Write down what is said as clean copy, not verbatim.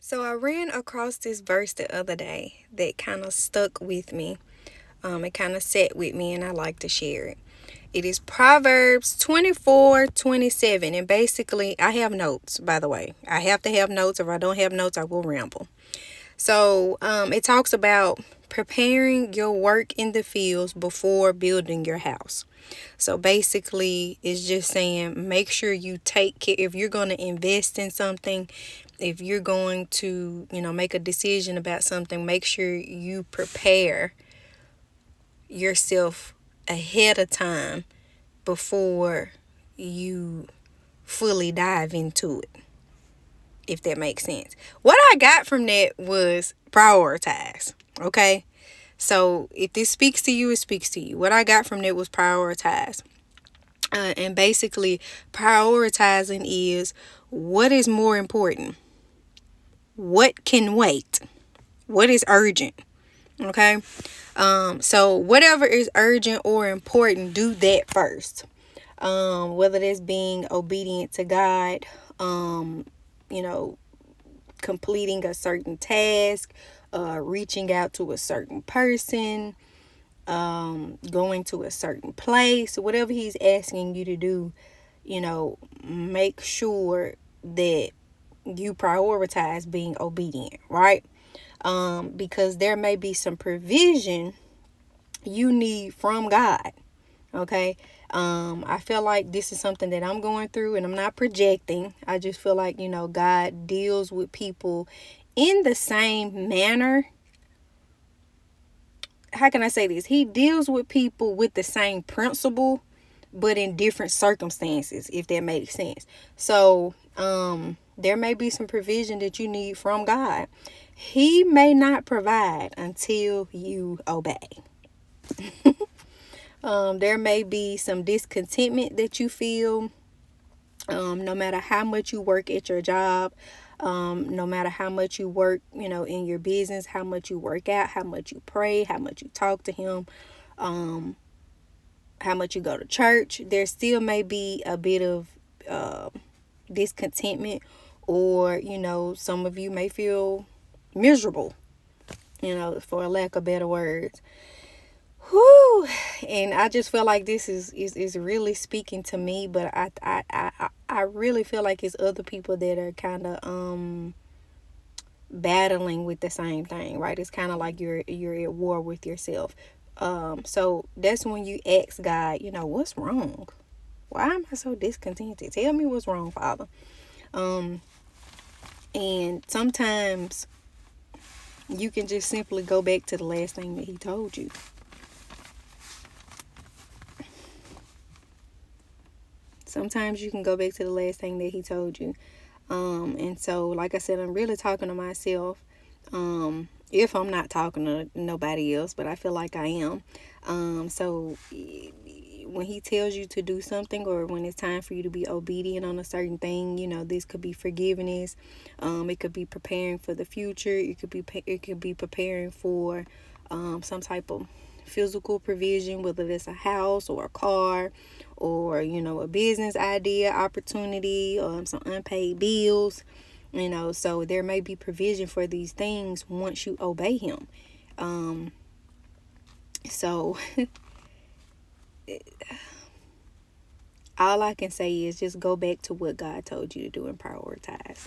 So I ran across this verse the other day that kind of stuck with me. It kind of sat with me, and I like to share it. It is Proverbs 24:27. And basically, I have notes, by the way. I have to have notes. If I don't have notes, I will ramble. So it talks about preparing your work in the fields before building your house. So basically, it's just saying make sure you take care. If you're going to invest in something, if you're going to, make a decision about something, make sure you prepare yourself ahead of time before you fully dive into it, if that makes sense. What I got from that was prioritize. Okay. So if this speaks to you, it speaks to you. What I got from that was prioritize. And basically, prioritizing is what is more important, what can wait, what is urgent. Okay. So whatever is urgent or important, do that first. Whether that's being obedient to God, you know, completing a certain task, reaching out to a certain person, going to a certain place, whatever he's asking you to do, make sure that you prioritize being obedient, right? Because there may be some provision you need from God. Okay. I feel like this is something that I'm going through, and I'm not projecting. I just feel like, God deals with people in the same manner. How can I say this? He deals with people with the same principle, but in different circumstances, if that makes sense. So, there may be some provision that you need from God. He may not provide until you obey. There may be some discontentment that you feel, no matter how much you work at your job, no matter how much you work, in your business, how much you work out, how much you pray, how much you talk to him, how much you go to church. There still may be a bit of discontentment, or, some of you may feel miserable, for a lack of better words. Whew. And I just feel like this is really speaking to me, but I really feel like it's other people that are kind of battling with the same thing, right? It's kind of like you're at war with yourself. So that's when you ask God, what's wrong? Why am I so discontented? Tell me what's wrong, Father. And sometimes you can just simply go back to the last thing that he told you. Sometimes you can go back to the last thing that he told you. And so, like I said, I'm really talking to myself. If I'm not talking to nobody else, but I feel like I am. So when he tells you to do something, or when it's time for you to be obedient on a certain thing, this could be forgiveness. It could be preparing for the future. It could be preparing for some type of physical provision, whether it's a house or a car, or a business idea, opportunity, some unpaid bills. So there may be provision for these things once you obey him. So all I can say is just go back to what God told you to do and prioritize.